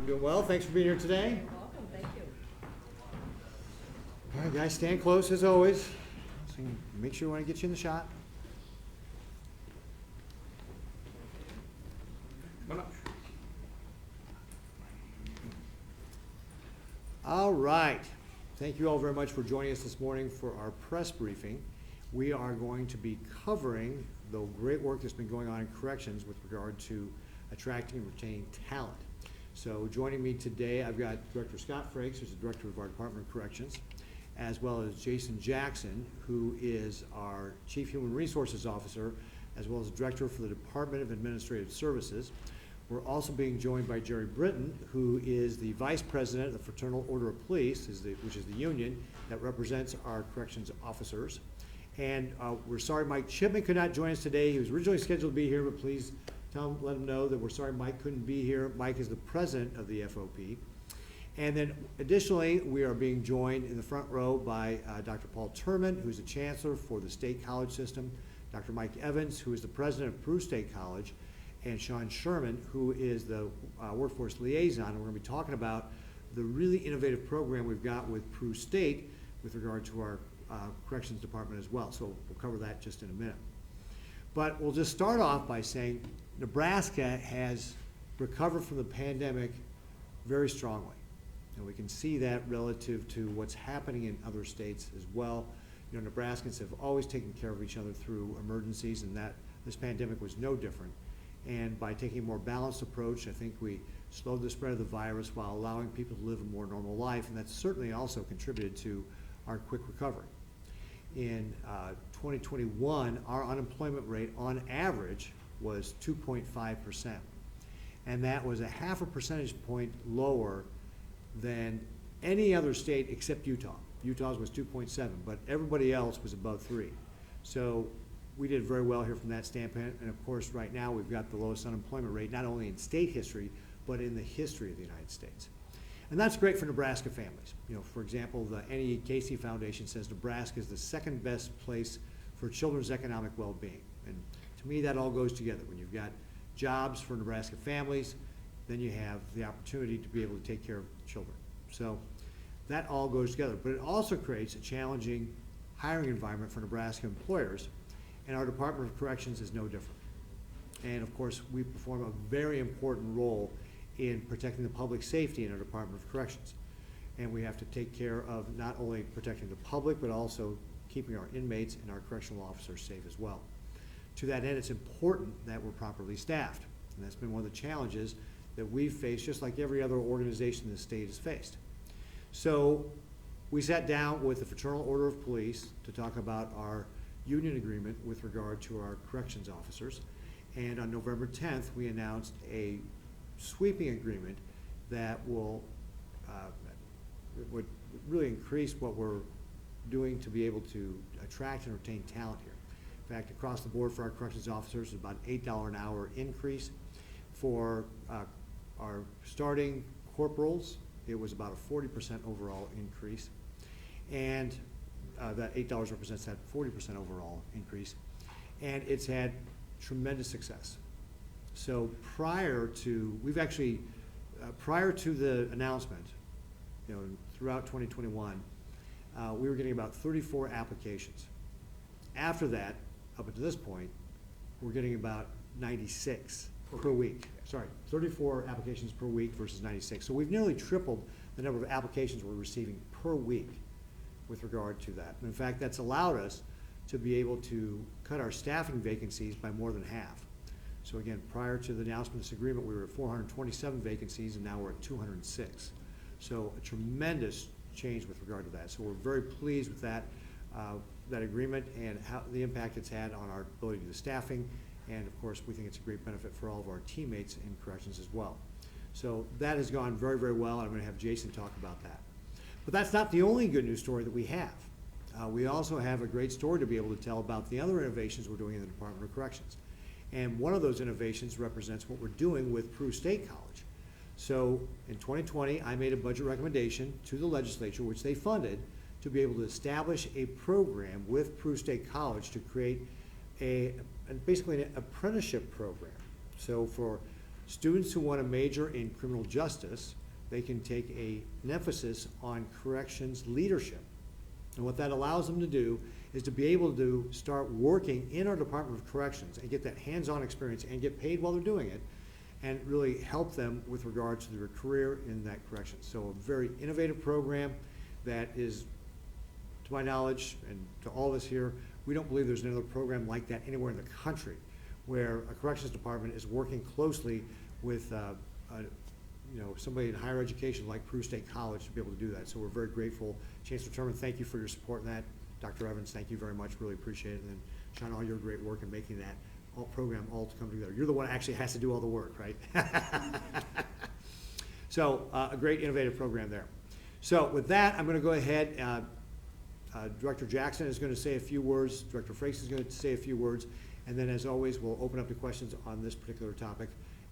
I'm doing well. Thanks for being here today. You're welcome, thank you. All right, guys, stand close as always. So make sure we want to get you in the shot. Come on up. All right. Thank you all very much for joining us this morning for our press briefing. We are going to be covering the great work that's been going on in corrections with regard to attracting and retaining talent. So joining me today, I've got Director Scott Frakes, who's the director of our Department of Corrections, as well as Jason Jackson, who is our Chief Human Resources Officer, as well as Director for the Department of Administrative Services. We're also being joined by Jerry Britton, who is the Vice President of the Fraternal Order of Police, which is the union that represents our corrections officers. And we're sorry Mike Chipman could not join us today. He was originally scheduled to be here, but please let him know that we're sorry Mike couldn't be here. Mike is the president of the FOP. And then additionally, we are being joined in the front row by Dr. Paul Turman, who's the chancellor for the state college system, Dr. Mike Evans, who is the president of Peru State College, and Sean Sherman, who is the workforce liaison. And we're going to be talking about the really innovative program we've got with Peru State with regard to our corrections department as well. So we'll cover that just in a minute. But we'll just start off by saying Nebraska has recovered from the pandemic very strongly. And we can see that relative to what's happening in other states as well. You know, Nebraskans have always taken care of each other through emergencies, and that this pandemic was no different. And by taking a more balanced approach, I think we slowed the spread of the virus while allowing people to live a more normal life, and that's certainly also contributed to our quick recovery. In 2021, our unemployment rate on average was 2.5%. And that was a half a percentage point lower than any other state except Utah. Utah's was 2.7, but everybody else was above 3. So we did very well here from that standpoint. And of course, right now we've got the lowest unemployment rate, not only in state history, but in the history of the United States. And that's great for Nebraska families. You know, for example, the N.E. Casey Foundation says Nebraska is the second best place for children's economic well-being. And to me, that all goes together. When you've got jobs for Nebraska families, then you have the opportunity to be able to take care of children. So that all goes together. But it also creates a challenging hiring environment for Nebraska employers, and our Department of Corrections is no different. And of course, we perform a very important role in protecting the public safety in our Department of Corrections. And we have to take care of not only protecting the public, but also keeping our inmates and our correctional officers safe as well. To that end, it's important that we're properly staffed. And that's been one of the challenges that we've faced, just like every other organization in the state has faced. So we sat down with the Fraternal Order of Police to talk about our union agreement with regard to our corrections officers. And on November 10th, we announced a sweeping agreement that will would really increase what we're doing to be able to attract and retain talent here. In fact, across the board for our corrections officers, it's about an $8 an hour increase. For our starting corporals, it was about a 40% overall increase. And that $8 represents that 40% overall increase. And it's had tremendous success. So prior to the announcement, you know, throughout 2021, we were getting about 34 applications. After that, up until this point, we're getting about 96 per week. Sorry, 34 applications per week versus 96. So we've nearly tripled the number of applications we're receiving per week with regard to that. And in fact, that's allowed us to be able to cut our staffing vacancies by more than half. So again, prior to the announcement of this agreement, we were at 427 vacancies, and now we're at 206. So a tremendous change with regard to that. So we're very pleased with that, that agreement and how the impact it's had on our ability to do the staffing. And of course, we think it's a great benefit for all of our teammates in corrections as well. So that has gone very, very well. I'm going to have Jason talk about that. But that's not the only good news story that we have. We also have a great story to be able to tell about the other innovations we're doing in the Department of Corrections. And one of those innovations represents what we're doing with Peru State College. So in 2020, I made a budget recommendation to the legislature, which they funded, to be able to establish a program with Peru State College to create basically an apprenticeship program. So for Students who want to major in criminal justice, they can take an emphasis on corrections leadership. And what that allows them to do is to be able to start working in our Department of Corrections and get that hands-on experience and get paid while they're doing it, and really help them with regard to their career in that correction. So a very innovative program that is, to my knowledge and to all of us here, we don't believe there's another program like that anywhere in the country where a corrections department is working closely with somebody in higher education like Peru State College to be able to do that. So we're very grateful. Chancellor Turman, thank you for your support in that. Dr. Evans, thank you very much. Really appreciate it. And then Sean, all your great work in making that program all to come together. You're the one that actually has to do all the work, right? So a great innovative program there. So with that, I'm going to go ahead. Director Jackson is going to say a few words. Director Frakes is going to say a few words. And then, as always, we'll open up to questions on this particular topic.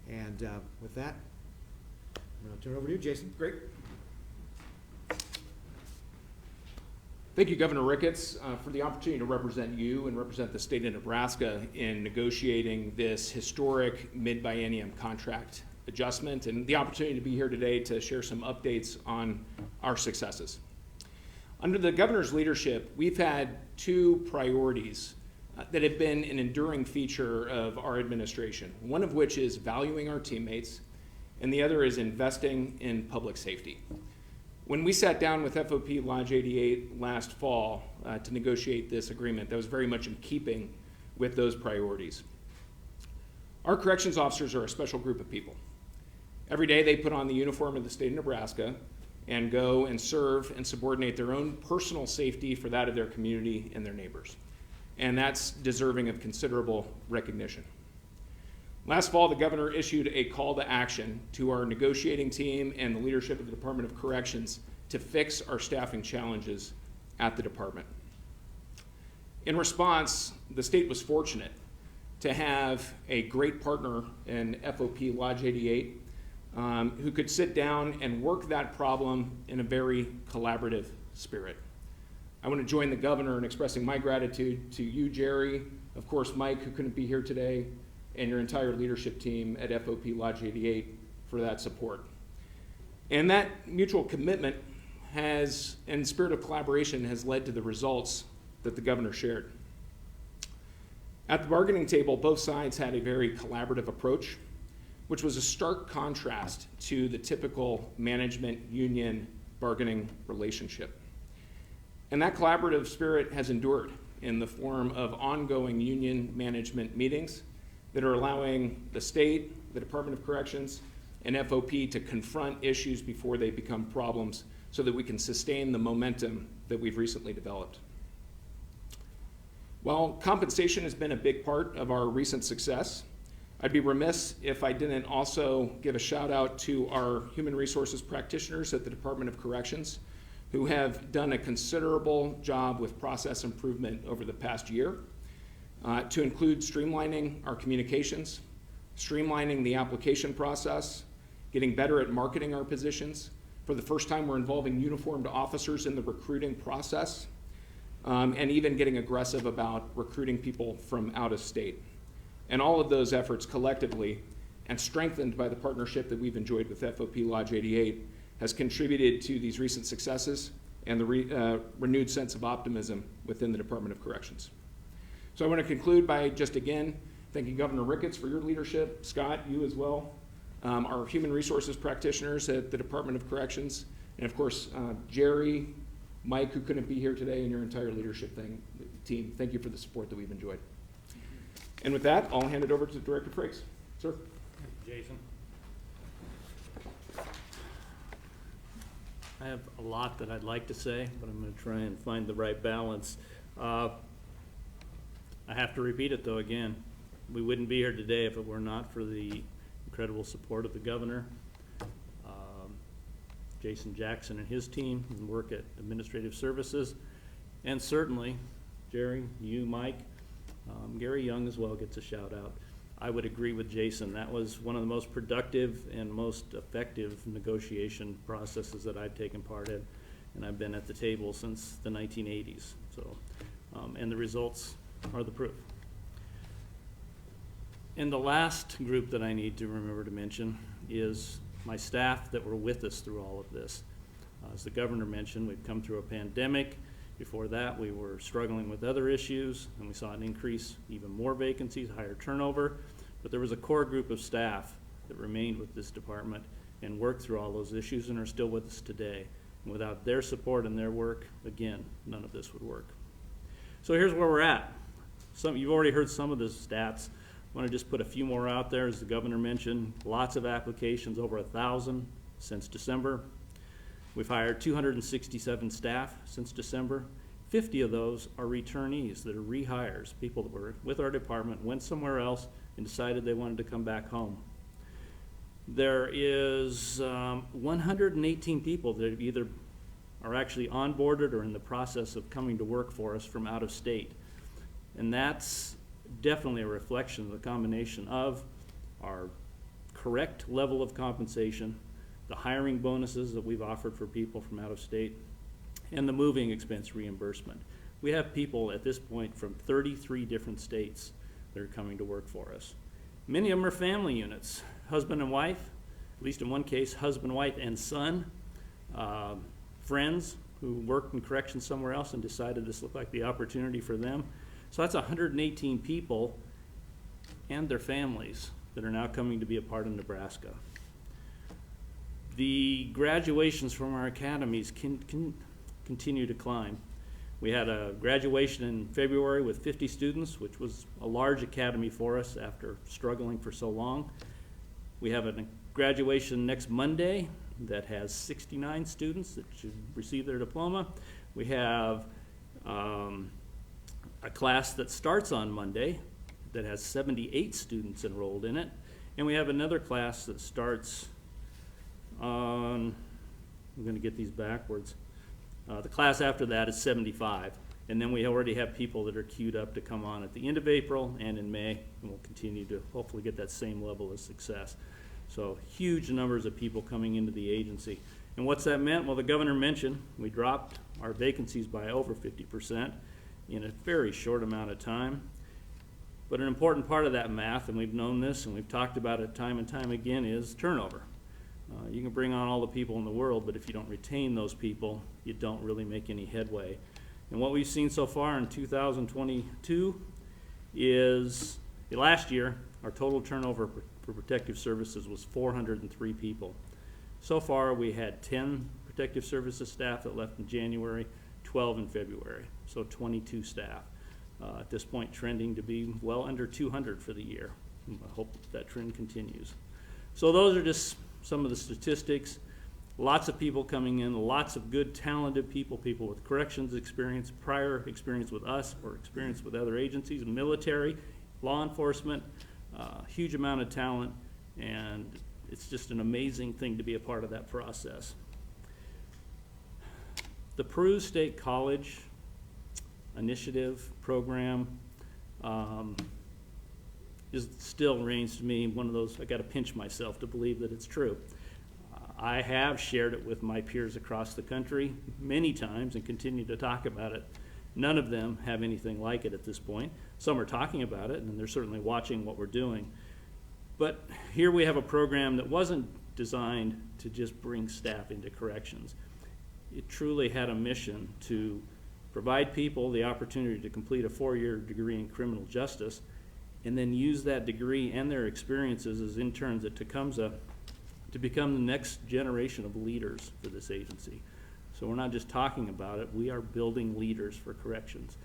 And with that, I'm going to turn it over to you, Jason. Great. Thank you, Governor Ricketts, for the opportunity to represent you and represent the state of Nebraska in negotiating this historic mid-biennium contract adjustment, and the opportunity to be here today to share some updates on our successes. Under the governor's leadership, we've had two priorities that have been an enduring feature of our administration, one of which is valuing our teammates, and the other is investing in public safety. When we sat down with FOP Lodge 88 last fall to negotiate this agreement, that was very much in keeping with those priorities. Our corrections officers are a special group of people. Every day they put on the uniform of the state of Nebraska and go and serve and subordinate their own personal safety for that of their community and their neighbors. And that's deserving of considerable recognition. Last fall, the governor issued a call to action to our negotiating team and the leadership of the Department of Corrections to fix our staffing challenges at the department. In response, the state was fortunate to have a great partner in FOP Lodge 88 who could sit down and work that problem in a very collaborative spirit. I want to join the governor in expressing my gratitude to you, Jerry, of course, Mike, who couldn't be here today, and your entire leadership team at FOP Lodge 88 for that support. And that mutual commitment has, and spirit of collaboration, has led to the results that the governor shared. At the bargaining table, both sides had a very collaborative approach, which was a stark contrast to the typical management-union bargaining relationship. And that collaborative spirit has endured in the form of ongoing union management meetings that are allowing the state, the Department of Corrections, and FOP to confront issues before they become problems so that we can sustain the momentum that we've recently developed. While compensation has been a big part of our recent success, I'd be remiss if I didn't also give a shout out to our human resources practitioners at the Department of Corrections who have done a considerable job with process improvement over the past year, to include streamlining our communications, streamlining the application process, getting better at marketing our positions. For the first time, we're involving uniformed officers in the recruiting process, and even getting aggressive about recruiting people from out of state. And all of those efforts collectively, and strengthened by the partnership that we've enjoyed with FOP Lodge 88, has contributed to these recent successes and the renewed sense of optimism within the Department of Corrections. So I want to conclude by just again thanking Governor Ricketts for your leadership, Scott, you as well, our human resources practitioners at the Department of Corrections, and of course, Jerry, Mike, who couldn't be here today, and your entire leadership team. Thank you for the support that we've enjoyed. And with that, I'll hand it over to Director Frakes. Sir. Jason. I have a lot that I'd like to say, but I'm going to try and find the right balance. I have to repeat it, though, again. We wouldn't be here today if it were not for the incredible support of the governor, Jason Jackson and his team who work at Administrative Services, and certainly Jerry, you, Mike, Gary Young as well gets a shout out. I would agree with Jason. That was one of the most productive and most effective negotiation processes that I've taken part in, and I've been at the table since the 1980s. So, and the results are the proof. And the last group that I need to remember to mention is my staff that were with us through all of this. As the governor mentioned, we've come through a pandemic. Before that, we were struggling with other issues, and we saw an increase, even more vacancies, higher turnover. But there was a core group of staff that remained with this department and worked through all those issues and are still with us today. And without their support and their work, again, none of this would work. So here's where we're at. You've already heard some of the stats. I want to just put a few more out there. As the governor mentioned, lots of applications, over 1,000 since December. We've hired 267 staff since December. 50 of those are returnees that are rehires, people that were with our department, went somewhere else, and decided they wanted to come back home. There is 118 people that either are actually onboarded or in the process of coming to work for us from out of state. And that's definitely a reflection of the combination of our correct level of compensation, the hiring bonuses that we've offered for people from out of state, and the moving expense reimbursement. We have people at this point from 33 different states that are coming to work for us. Many of them are family units, husband and wife, at least in one case, husband, wife, and son, friends who worked in corrections somewhere else and decided this looked like the opportunity for them. So that's 118 people and their families that are now coming to be a part of Nebraska. The graduations from our academies can continue to climb. We had a graduation in February with 50 students, which was a large academy for us after struggling for so long. We have a graduation next Monday that has 69 students that should receive their diploma. We have a class that starts on Monday that has 78 students enrolled in it. And we have another class that starts on, I'm going to get these backwards. The class after that is 75. And then we already have people that are queued up to come on at the end of April and in May, and we'll continue to hopefully get that same level of success. So huge numbers of people coming into the agency. And what's that meant? Well, the governor mentioned we dropped our vacancies by over 50% in a very short amount of time. But an important part of that math, and we've known this and we've talked about it time and time again, is turnover. You can bring on all the people in the world, but if you don't retain those people, you don't really make any headway. And what we've seen so far in 2022 is, last year, our total turnover for protective services was 403 people. So far, we had 10 protective services staff that left in January, 12 in February, so 22 staff. At this point, trending to be well under 200 for the year. I hope that trend continues. So those are just some of the statistics. Lots of people coming in, lots of good, talented people, people with corrections experience, prior experience with us or experience with other agencies, military, law enforcement, huge amount of talent, and it's just an amazing thing to be a part of that process. The Peru State College initiative program still remains to me one of those, I got to pinch myself to believe that it's true. I have shared it with my peers across the country many times and continue to talk about it. None of them have anything like it at this point. Some are talking about it, and they're certainly watching what we're doing. But here we have a program that wasn't designed to just bring staff into corrections. It truly had a mission to provide people the opportunity to complete a 4-year degree in criminal justice and then use that degree and their experiences as interns at Tecumseh to become the next generation of leaders for this agency. So we're not just talking about it, we are building leaders for corrections.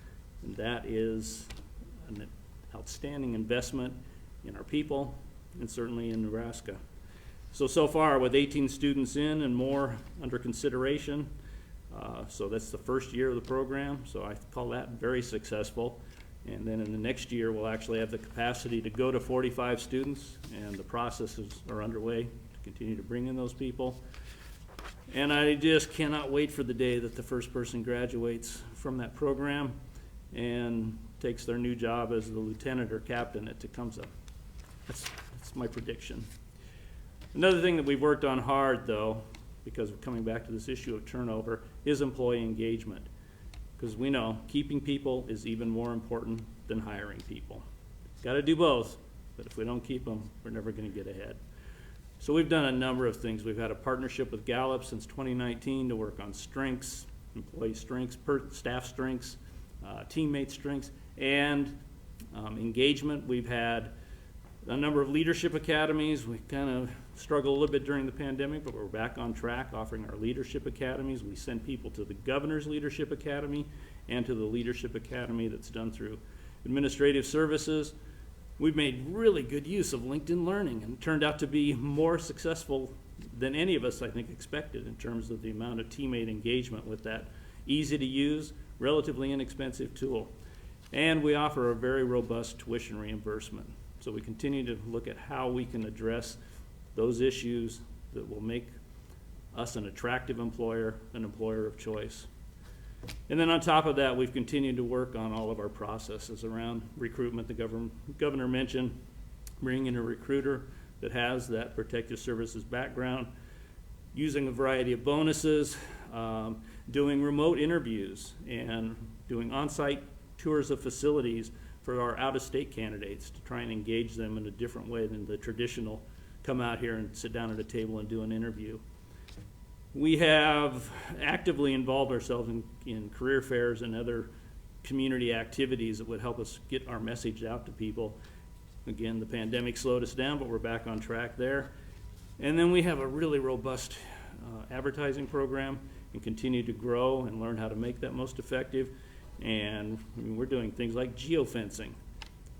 And that is an outstanding investment in our people and certainly in Nebraska. So far with 18 students in and more under consideration, so that's the first year of the program, so I call that very successful. And then in the next year, we'll actually have the capacity to go to 45 students, and the processes are underway to continue to bring in those people. And I just cannot wait for the day that the first person graduates from that program and takes their new job as the lieutenant or captain at Tecumseh. That's my prediction. Another thing that we've worked on hard, though, because of coming back to this issue of turnover, is employee engagement. Because we know keeping people is even more important than hiring people. Got to do both, But if we don't keep them, we're never going to get ahead. So we've done a number of things. We've had a partnership with Gallup since 2019 to work on strengths, employee strengths, staff strengths, teammate strengths, and engagement. We've had a number of leadership academies. We kind of struggled a little bit during the pandemic, but we're back on track offering our leadership academies. We send people to the Governor's Leadership Academy and to the Leadership Academy that's done through Administrative Services. We've made really good use of LinkedIn Learning, and it turned out to be more successful than any of us, I think, expected in terms of the amount of teammate engagement with that easy to use, relatively inexpensive tool. And we offer a very robust tuition reimbursement. So we continue to look at how we can address those issues that will make us an attractive employer, an employer of choice. And then on top of that, we've continued to work on all of our processes around recruitment. The governor mentioned bringing in a recruiter that has that protective services background, using a variety of bonuses, doing remote interviews, and doing on-site tours of facilities for our out-of-state candidates to try and engage them in a different way than the traditional come out here and sit down at a table and do an interview. We have actively involved ourselves in career fairs and other community activities that would help us get our message out to people. Again, the pandemic slowed us down, but we're back on track there. And then we have a really robust advertising program and continue to grow and learn how to make that most effective. And I mean, we're doing things like geofencing.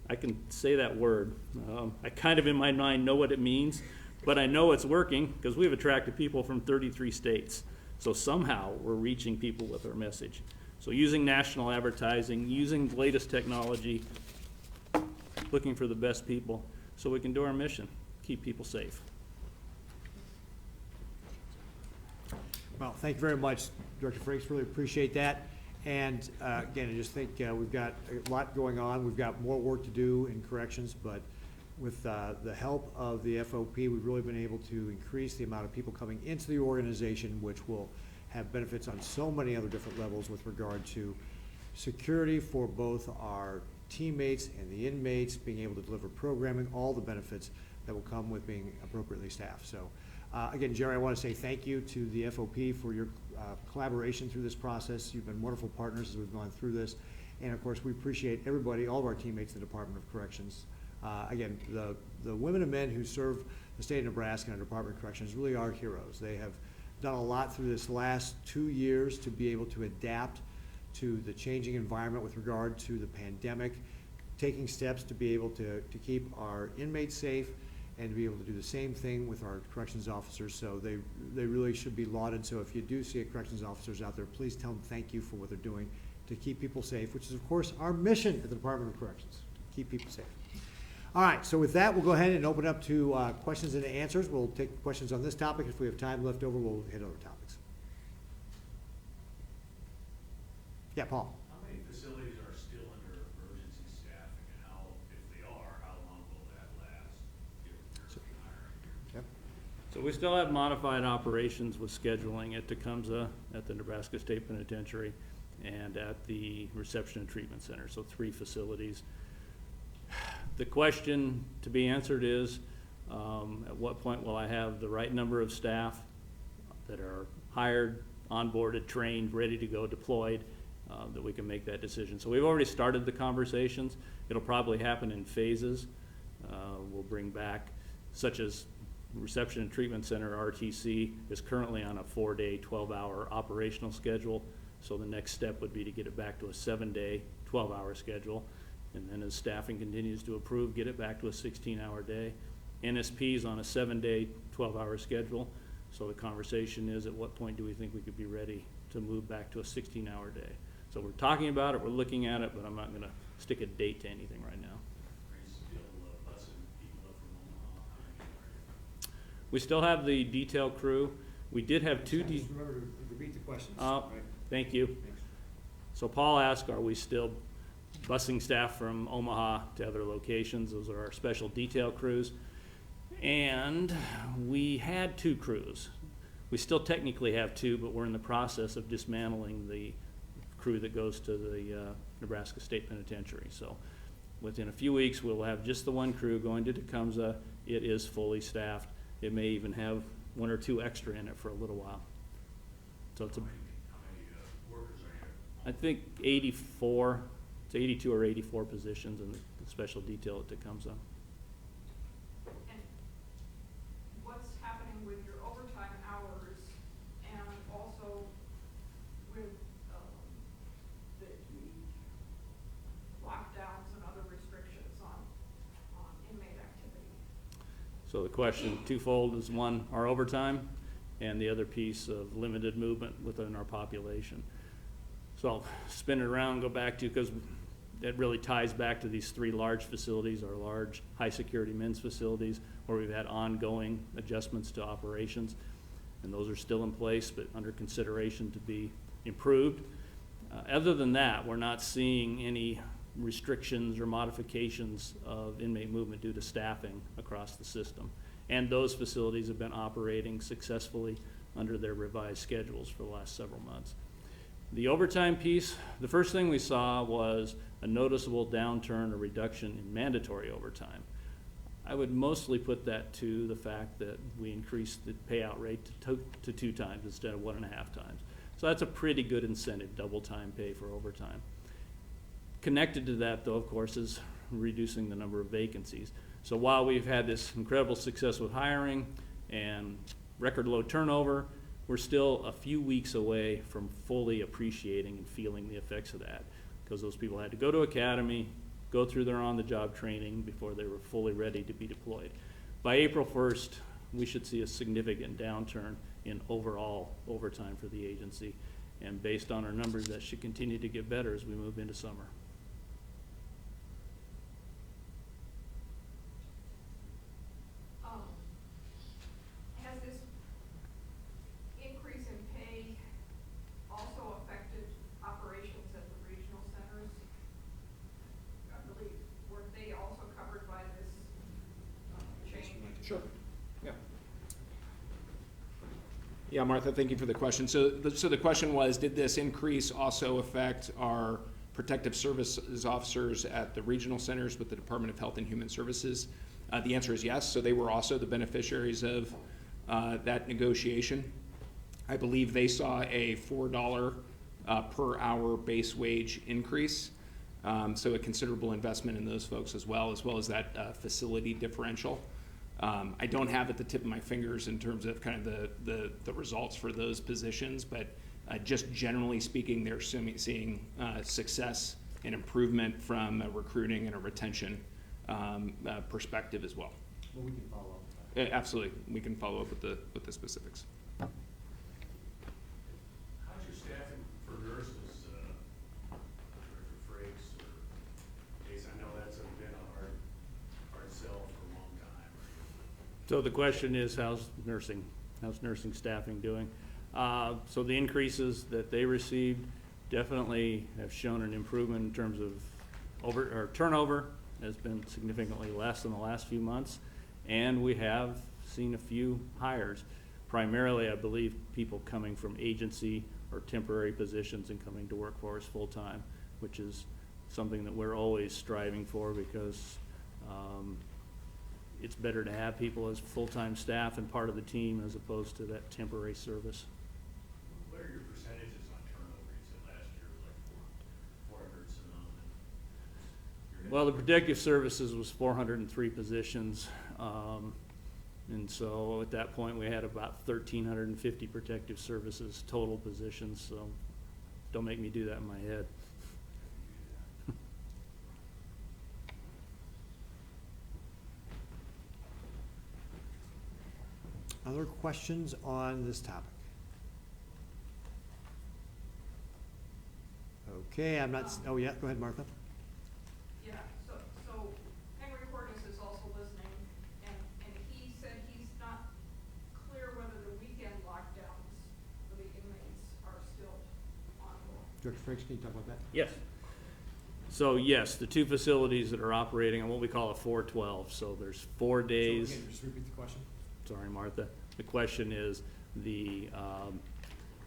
I can say that word. I kind of in my mind know what it means, but I know it's working because we've attracted people from 33 states. So somehow we're reaching people with our message. So using national advertising, using the latest technology, looking for the best people so we can do our mission, keep people safe. Well, thank you very much, Director Frakes. Really appreciate that. And again, I just think we've got a lot going on. We've got more work to do in corrections, but with the help of the FOP, we've really been able to increase the amount of people coming into the organization, which will have benefits on so many other different levels with regard to security for both our teammates and the inmates, being able to deliver programming, all the benefits that will come with being appropriately staffed. So again, Jerry, I want to say thank you to the FOP for your collaboration through this process. You've been wonderful partners as we've gone through this. And of course, we appreciate everybody, all of our teammates in the Department of Corrections. Again, the women and men who serve the state of Nebraska and the Department of Corrections really are heroes. They have done a lot through this last 2 years to be able to adapt to the changing environment with regard to the pandemic, taking steps to be able to keep our inmates safe and to be able to do the same thing with our corrections officers. So they really should be lauded. So if you do see corrections officers out there, please tell them thank you for what they're doing to keep people safe, which is of course our mission at the Department of Corrections, keep people safe. All right, so with that, we'll go ahead and open up to questions and answers. We'll take questions on this topic. If we have time left over, we'll hit other topics. Yeah, Paul. How many facilities are still under emergency staffing, and how, if they are, how long will that last? Yep. So we still have modified operations with scheduling at Tecumseh, at the Nebraska State Penitentiary, and at the Reception and Treatment Center, so 3 facilities. The question to be answered is, at what point will I have the right number of staff that are hired, onboarded, trained, ready to go, deployed, that we can make that decision. So we've already started the conversations. It'll probably happen in phases. We'll bring back, such as Reception and Treatment Center, RTC, is currently on a 4-day, 12-hour operational schedule. So the next step would be to get it back to a 7-day, 12-hour schedule. And then as staffing continues to improve, get it back to a 16-hour day. NSP is on a 7-day, 12-hour schedule. So the conversation is, at what point do we think we could be ready to move back to a 16-hour day? So we're talking about it, we're looking at it, but I'm not going to stick a date to anything right now. Are you still busing people up from Omaha? How many are you? We still have the detail crew. We did have 2 Just remember to repeat the questions. right. Thank you. Thanks. So Paul asked, are we still busing staff from Omaha to other locations? Those are our special detail crews. And we had 2 crews. We still technically have 2, but we're in the process of dismantling the crew that goes to the Nebraska State Penitentiary. So Within a few weeks, we'll have just the one crew going to Tecumseh. It is fully staffed. It may even have one or two extra in it for a little while. So it's How many workers are you? I think 84, it's 82 or 84 positions in the special detail at Tecumseh. And what's happening with your overtime hours and also with the lockdowns and other restrictions on inmate activity? So the question twofold is, one, our overtime, and the other piece of limited movement within our population. So I'll spin it around, go back to, because that really ties back to these three large facilities, our large high-security men's facilities, where we've had ongoing adjustments to operations, and those are still in place, but under consideration to be improved. Other than that, we're not seeing any restrictions or modifications of inmate movement due to staffing across the system. And those facilities have been operating successfully under their revised schedules for the last several months. The overtime piece, the first thing we saw was a noticeable downturn or reduction in mandatory overtime. I would mostly put that to the fact that we increased the payout rate to 2 times instead of 1.5 times. So that's a pretty good incentive, double time pay for overtime. Connected to that, though, of course, is reducing the number of vacancies. So while we've had this incredible success with hiring and record low turnover, we're still a few weeks away from fully appreciating and feeling the effects of that, because those people had to go to academy, go through their on-the-job training before they were fully ready to be deployed. By April 1st, we should see a significant downturn in overall overtime for the agency, and based on our numbers, that should continue to get better as we move into summer. Has this increase in pay also affected operations at the regional centers? I believe, were they also covered by this change? Sure. Yeah. Yeah, Martha, thank you for the question. So the question was, did this increase also affect our protective services officers at the regional centers with the Department of Health and Human Services? The answer is yes. So they were also the beneficiaries of that negotiation. I believe they saw a $4 per hour base wage increase. So a considerable investment in those folks as well as that facility differential. I don't have at the tip of my fingers in terms of kind of the results for those positions, but just generally speaking, they're seeing success and improvement from a recruiting and a retention perspective as well. Well, we can follow up with that. Absolutely, we can follow up with the specifics. How's your staffing for nurses, for Frakes or Case? I know that's been a hard sell for a long time. So the question is, how's nursing staffing doing? So the increases that they received definitely have shown an improvement in terms of turnover has been significantly less in the last few months, and we have seen a few hires. Primarily, I believe, people coming from agency or temporary positions and coming to work for us full-time, which is something that we're always striving for, because it's better to have people as full-time staff and part of the team as opposed to that temporary service. What are your percentages on turnover? You said last year was like 400 some. Well, the protective services was 403 positions. And so at that point, we had about 1,350 protective services total positions, so don't make me do that in my head. Other questions on this topic? Okay, I'm not, oh yeah, go ahead, Martha. Yeah, so Henry Cordes is also listening, and he said he's not clear whether the weekend lockdowns for the inmates are still ongoing. Director Frakes, can you talk about that? Yes. So yes, the two facilities that are operating on what we call a 412, so there's 4 days. So again, just repeat the question. Sorry, Martha. The question is the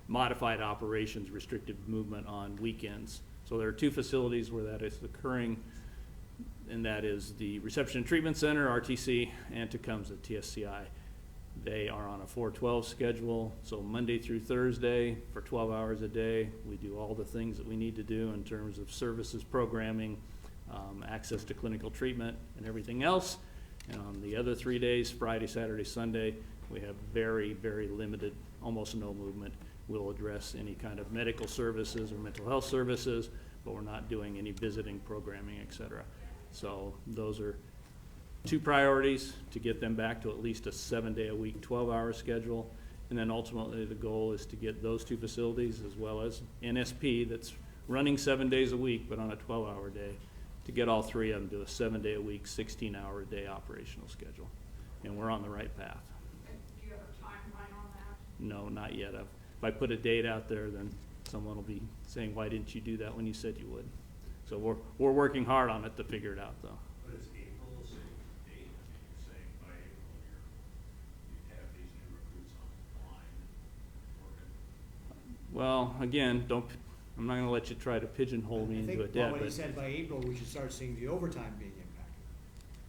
modified operations restricted movement on weekends. So there are two facilities where that is occurring. and that is the Reception and Treatment Center, RTC, and Tecumseh, TSCI. They are on a 4/12 schedule, so Monday through Thursday for 12 hours a day. We do all the things that we need to do in terms of services, programming, access to clinical treatment, and everything else. And on the other 3 days, Friday, Saturday, Sunday, we have very, very limited, almost no movement. We'll address any kind of medical services or mental health services, but we're not doing any visiting, programming, et cetera. So those are two priorities, to get them back to at least a 7-day-a-week, 12-hour schedule. And then ultimately, the goal is to get those two facilities, as well as NSP, that's running 7 days a week, but on a 12-hour day, to get all three of them to a 7-day-a-week, 16-hour-a-day operational schedule. And we're on the right path. And do you have a timeline on that? No, not yet. If I put a date out there, then someone will be saying, why didn't you do that when you said you would? So we're working hard on it to figure it out, though. But it's April, so date, I mean, you're saying by April, you have these new recruits online and working. Well, again, I'm not gonna let you try to pigeonhole me I into think, a debt, when he but, said by April, we should start seeing the overtime being impacted.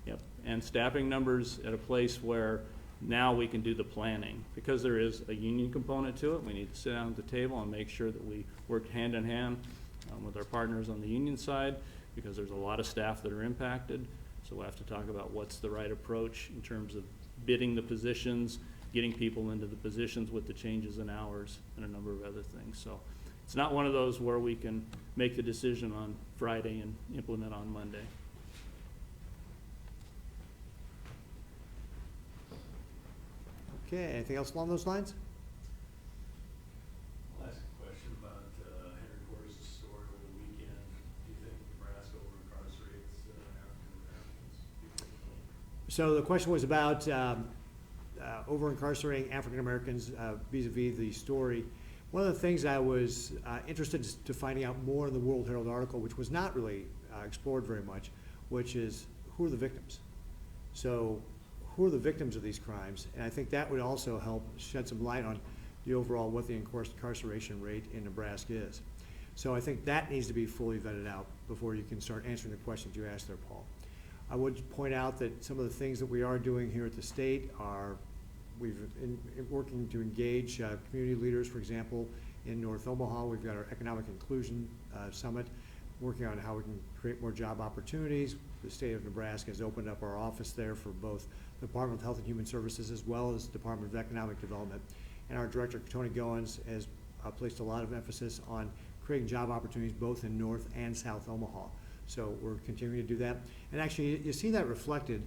yep. And staffing numbers at a place where now we can do the planning. Because there is a union component to it, we need to sit down at the table and make sure that we work hand in hand with our partners on the union side, because there's a lot of staff that are impacted. So we'll have to talk about what's the right approach in terms of bidding the positions, getting people into the positions with the changes in hours, and a number of other things. So it's not one of those where we can make the decision on Friday and implement on Monday. Okay, anything else along those lines? I'll ask a question about Henry Cordes' story over the weekend. Do you think Nebraska over-incarcerates African Americans? So the question was about over-incarcerating African Americans vis-a-vis the story. One of the things I was interested to finding out more in the World Herald article, which was not really explored very much, which is who are the victims? So who are the victims of these crimes? And I think that would also help shed some light on the overall what the incarceration rate in Nebraska is. So I think that needs to be fully vetted out before you can start answering the questions you asked there, Paul. I would point out that some of the things that we are doing here at the state are, working to engage community leaders, for example, in North Omaha. We've got our Economic Inclusion Summit, working on how we can create more job opportunities. The state of Nebraska has opened up our office there for both the Department of Health and Human Services as well as the Department of Economic Development. And our director, Tony Goins, has placed a lot of emphasis on creating job opportunities both in North and South Omaha. So we're continuing to do that. And actually, you see that reflected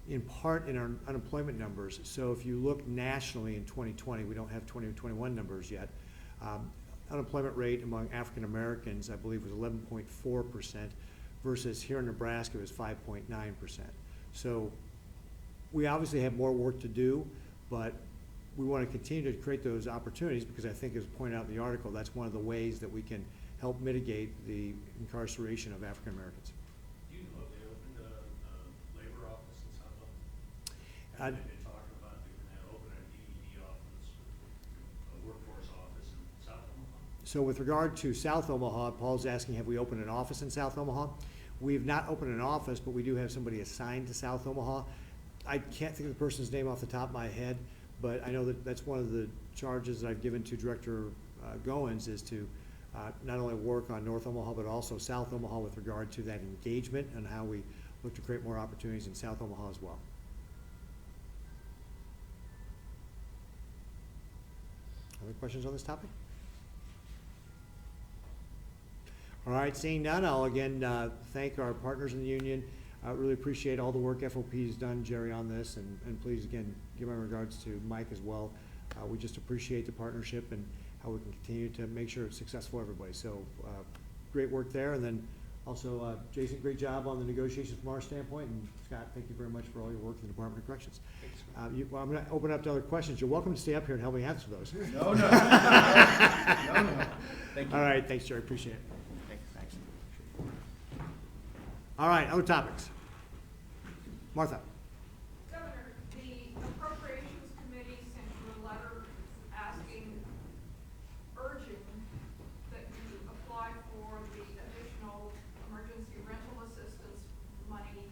in part in our unemployment numbers. So if you look nationally in 2020, we don't have 2021 numbers yet. Unemployment rate among African Americans, I believe, was 11.4%, versus here in Nebraska it was 5.9%. So we obviously have more work to do, but we want to continue to create those opportunities, because I think, as pointed out in the article, that's one of the ways that we can help mitigate the incarceration of African Americans. Do you know if they opened a labor office in South Omaha? I- They've been talking about doing that, open an EED office, a workforce office in South Omaha. So with regard to South Omaha, Paul's asking, have we opened an office in South Omaha? We've not opened an office, but we do have somebody assigned to South Omaha. I can't think of the person's name off the top of my head, but I know that that's one of the charges that I've given to Director Goins, is to not only work on North Omaha, but also South Omaha with regard to that engagement and how we look to create more opportunities in South Omaha as well. Other questions on this topic? All right, seeing none, I'll again thank our partners in the union. I really appreciate all the work FOP has done, Jerry, on this, and please, again, give my regards to Mike as well. We just appreciate the partnership and how we can continue to make sure it's successful for everybody. So great work there. And then also, Jason, great job on the negotiations from our standpoint. And Scott, thank you very much for all your work in the Department of Corrections. Well, I'm going to open up to other questions. You're welcome to stay up here and help me answer those. No, no. No. Thank you. All right, thanks, Jerry, appreciate it. Thanks. All right, other topics. Martha. Governor, the Appropriations Committee sent you a letter asking, urging that you apply for the additional emergency rental assistance money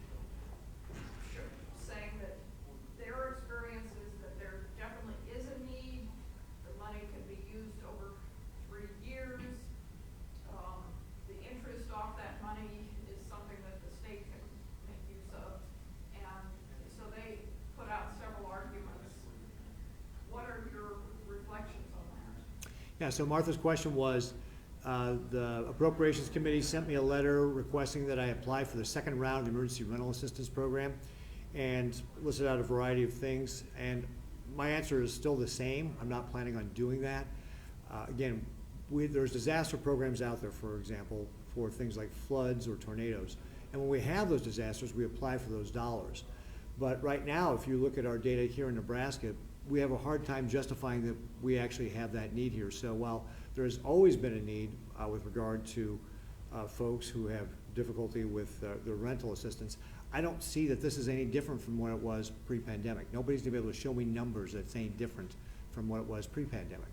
Yeah, so Martha's question was, the Appropriations Committee sent me a letter requesting that I apply for the second round of the Emergency Rental Assistance Program and listed out a variety of things. And my answer is still the same. I'm not planning on doing that. Again, there's disaster programs out there, for example, for things like floods or tornadoes. And when we have those disasters, we apply for those dollars. But right now, if you look at our data here in Nebraska, we have a hard time justifying that we actually have that need here. So while there's always been a need with regard to folks who have difficulty with the rental assistance, I don't see that this is any different from what it was pre-pandemic. Nobody's gonna be able to show me numbers that's any different from what it was pre-pandemic.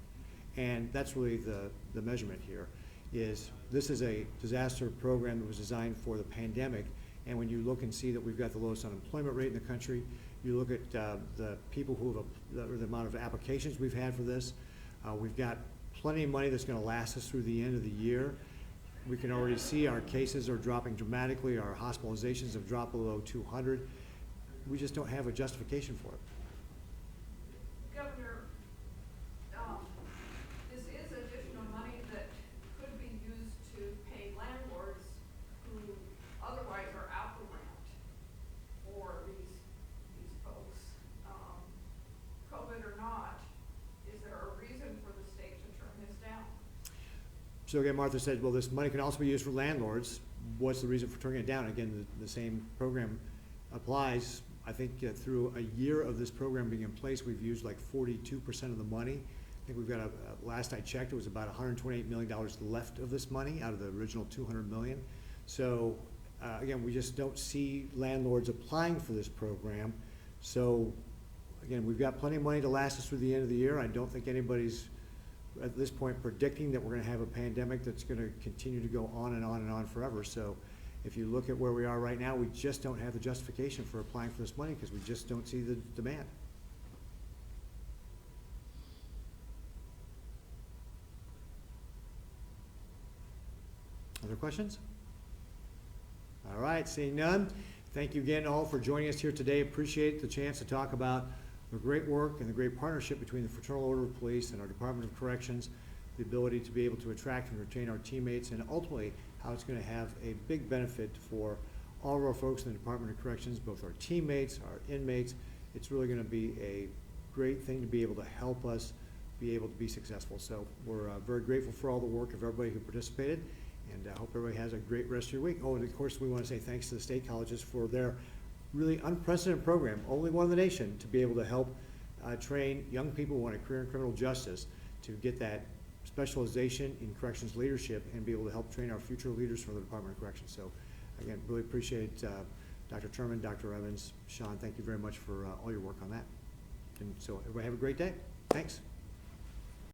And that's really the measurement here, is this is a disaster program that was designed for the pandemic. And when you look and see that we've got the lowest unemployment rate in the country, you look at the people who have, or the amount of applications we've had for this, we've got plenty of money that's gonna last us through the end of the year. We can already see our cases are dropping dramatically, our hospitalizations have dropped below 200. We just don't have a justification for it. Governor, this is additional money that could be used to pay landlords who otherwise are out the rent for these folks. COVID or not, is there a reason for the state to turn this down? So again, Martha said, well, this money can also be used for landlords. What's the reason for turning it down? Again, the same program applies. I think through a year of this program being in place, we've used like 42% of the money. I think we've got last I checked, it was about $128 million left of this money out of the original $200 million. So again, we just don't see landlords applying for this program. So again, we've got plenty of money to last us through the end of the year. I don't think anybody's at this point predicting that we're gonna have a pandemic that's gonna continue to go on and on and on forever. So if you look at where we are right now, we just don't have the justification for applying for this money because we just don't see the demand. Other questions? All right, seeing none, thank you again all for joining us here today. Appreciate the chance to talk about the great work and the great partnership between the Fraternal Order of Police and our Department of Corrections, the ability to be able to attract and retain our teammates, and ultimately how it's going to have a big benefit for all of our folks in the Department of Corrections, both our teammates, our inmates. It's really going to be a great thing to be able to help us be able to be successful. So we're very grateful for all the work of everybody who participated, and I hope everybody has a great rest of your week. Oh, and of course we want to say thanks to the state colleges for their really unprecedented program, only one in the nation, to be able to help train young people who want a career in criminal justice to get that specialization in corrections leadership and be able to help train our future leaders for the Department of Corrections. So again, really appreciate Dr. Turman, Dr. Evans, Sean, thank you very much for all your work on that. And so everybody have a great day. Thanks.